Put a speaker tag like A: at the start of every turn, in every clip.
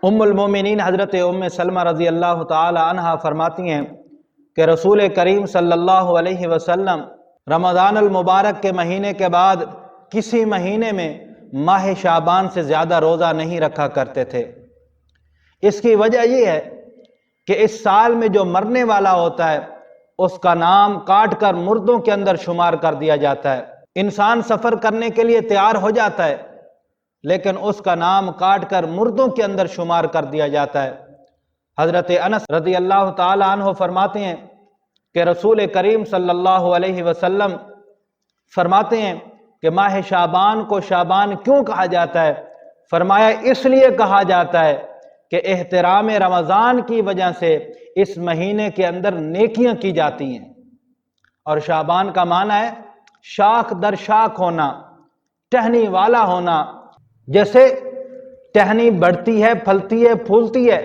A: ام المومنین حضرت ام سلمہ رضی اللہ تعالی عنہا فرماتی ہیں کہ رسول کریم صلی اللہ علیہ وسلم رمضان المبارک کے مہینے کے بعد کسی مہینے میں ماہ شعبان سے زیادہ روزہ نہیں رکھا کرتے تھے۔ اس کی وجہ یہ ہے کہ اس سال میں جو مرنے والا ہوتا ہے اس کا نام کاٹ کر مردوں کے اندر شمار کر دیا جاتا ہے۔ انسان سفر کرنے کے لیے تیار ہو جاتا ہے لیکن اس کا نام کاٹ کر مردوں کے اندر شمار کر دیا جاتا ہے۔ حضرت انس رضی اللہ تعالی عنہ فرماتے ہیں کہ رسول کریم صلی اللہ علیہ وسلم فرماتے ہیں کہ ماہ شعبان کو شعبان کیوں کہا جاتا ہے؟ فرمایا اس لیے کہا جاتا ہے کہ احترام رمضان کی وجہ سے اس مہینے کے اندر نیکیاں کی جاتی ہیں، اور شعبان کا معنی ہے شاخ در شاخ ہونا، ٹہنی والا ہونا۔ جیسے ٹہنی بڑھتی ہے، پھلتی ہے، پھولتی ہے،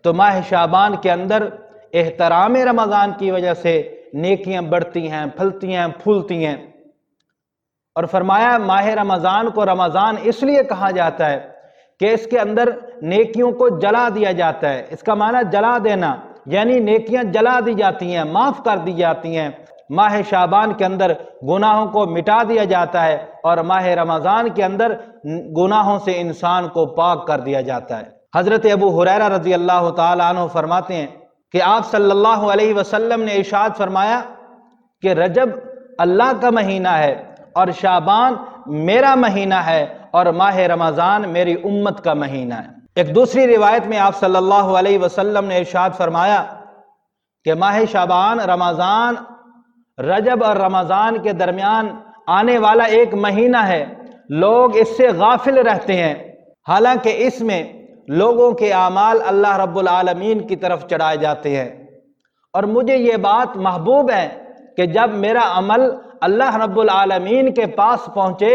A: تو ماہ شعبان کے اندر احترام رمضان کی وجہ سے نیکیاں بڑھتی ہیں، پھلتی ہیں، پھولتی ہیں۔ اور فرمایا ماہ رمضان کو رمضان اس لیے کہا جاتا ہے کہ اس کے اندر نیکیوں کو جلا دیا جاتا ہے۔ اس کا معنی جلا دینا، یعنی نیکیاں جلا دی جاتی ہیں، معاف کر دی جاتی ہیں۔ ماہ شعبان کے اندر گناہوں کو مٹا دیا جاتا ہے اور ماہ رمضان کے اندر گناہوں سے انسان کو پاک کر دیا جاتا ہے۔ حضرت ابو ہریرہ رضی اللہ تعالی عنہ فرماتے ہیں کہ آپ صلی اللہ علیہ وسلم نے ارشاد فرمایا کہ رجب اللہ کا مہینہ ہے اور شعبان میرا مہینہ ہے اور ماہ رمضان میری امت کا مہینہ ہے۔ ایک دوسری روایت میں آپ صلی اللہ علیہ وسلم نے ارشاد فرمایا کہ ماہ شعبان، رمضان، رجب اور رمضان کے درمیان آنے والا ایک مہینہ ہے، لوگ اس سے غافل رہتے ہیں، حالانکہ اس میں لوگوں کے اعمال اللہ رب العالمین کی طرف چڑھائے جاتے ہیں، اور مجھے یہ بات محبوب ہے کہ جب میرا عمل اللہ رب العالمین کے پاس پہنچے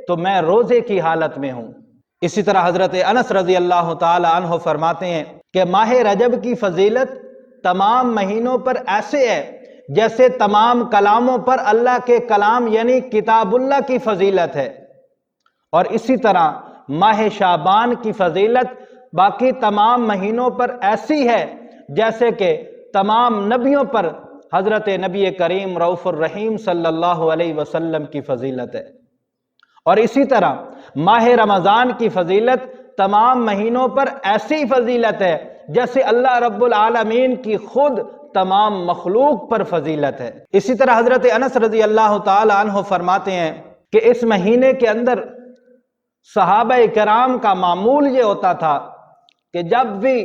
A: تو میں روزے کی حالت میں ہوں۔ اسی طرح حضرت انس رضی اللہ تعالی عنہ فرماتے ہیں کہ ماہ رجب کی فضیلت تمام مہینوں پر ایسے ہے جیسے تمام کلاموں پر اللہ کے کلام یعنی کتاب اللہ کی فضیلت ہے، اور اسی طرح ماہ شعبان کی فضیلت باقی تمام مہینوں پر ایسی ہے جیسے کہ تمام نبیوں پر حضرت نبی کریم رؤوف الرحیم صلی اللہ علیہ وسلم کی فضیلت ہے۔ اور اسی طرح ماہ رمضان کی فضیلت تمام مہینوں پر ایسی فضیلت ہے جیسے اللہ رب العالمین کی خود تمام مخلوق پر فضیلت ہے۔ اسی طرح حضرت انس رضی اللہ تعالی عنہ فرماتے ہیں کہ اس مہینے کے اندر صحابہ کرام کا معمول یہ ہوتا تھا کہ جب بھی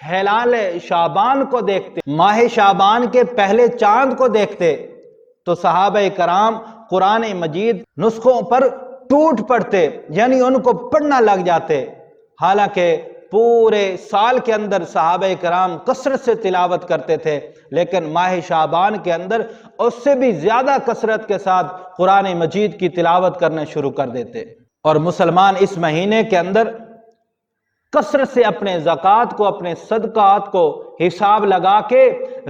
A: ہلال شعبان کو دیکھتے، ماہ شعبان کے پہلے چاند کو دیکھتے، تو صحابہ کرام قرآن مجید نسخوں پر ٹوٹ پڑتے، یعنی ان کو پڑھنا لگ جاتے، حالانکہ پورے سال کے اندر صحابہ کرام کثرت سے تلاوت کرتے تھے، لیکن ماہ شعبان کے اندر اس سے بھی زیادہ کثرت کے ساتھ قرآن مجید کی تلاوت کرنا شروع کر دیتے۔ اور مسلمان اس مہینے کے اندر کثرت سے اپنے زکوٰۃ کو، اپنے صدقات کو حساب لگا کے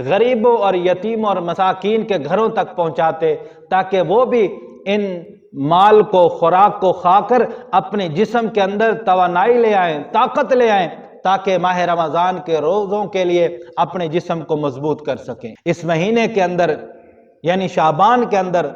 A: غریبوں اور یتیموں اور مساکین کے گھروں تک پہنچاتے، تاکہ وہ بھی ان مال کو، خوراک کو کھا کر اپنے جسم کے اندر توانائی لے آئیں، طاقت لے آئیں، تاکہ ماہ رمضان کے روزوں کے لیے اپنے جسم کو مضبوط کر سکیں۔ اس مہینے کے اندر یعنی شعبان کے اندر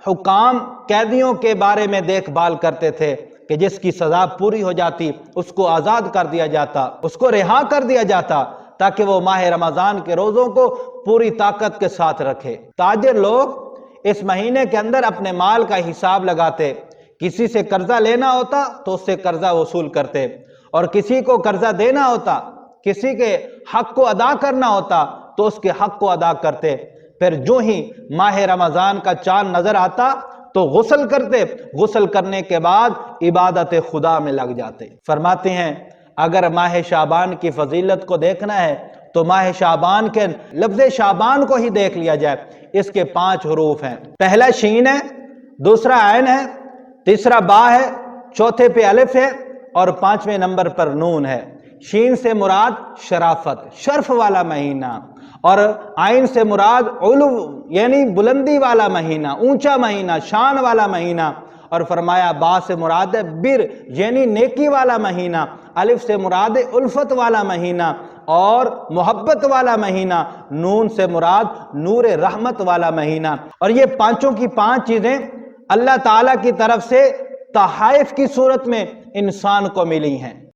A: حکام قیدیوں کے بارے میں دیکھ بھال کرتے تھے کہ جس کی سزا پوری ہو جاتی اس کو آزاد کر دیا جاتا، اس کو رہا کر دیا جاتا، تاکہ وہ ماہ رمضان کے روزوں کو پوری طاقت کے ساتھ رکھے۔ تاجر لوگ اس مہینے کے اندر اپنے مال کا حساب لگاتے، کسی سے قرضہ لینا ہوتا تو اس سے قرضہ وصول کرتے، اور کسی کو قرضہ دینا ہوتا، کسی کے حق کو ادا کرنا ہوتا تو اس کے حق کو ادا کرتے۔ پھر جو ہی ماہ رمضان کا چاند نظر آتا تو غسل کرتے، غسل کرنے کے بعد عبادت خدا میں لگ جاتے۔ فرماتے ہیں اگر ماہ شعبان کی فضیلت کو دیکھنا ہے تو ماہ شعبان کے لفظ شعبان کو ہی دیکھ لیا جائے۔ اس کے 5 حروف ہیں، پہلا شین ہے، دوسرا عین ہے، تیسرا با ہے، چوتھے پہ الف ہے اور 5ویں نمبر پر نون ہے۔ شین سے مراد شرافت، شرف والا مہینہ، اور عین سے مراد علو یعنی بلندی والا مہینہ، اونچا مہینہ، شان والا مہینہ، اور فرمایا با سے مراد ہے بر یعنی نیکی والا مہینہ۔ الف سے مراد الفت والا مہینہ اور محبت والا مہینہ، نون سے مراد نور رحمت والا مہینہ۔ اور یہ پانچوں کی پانچ چیزیں اللہ تعالیٰ کی طرف سے تحائف کی صورت میں انسان کو ملی ہیں۔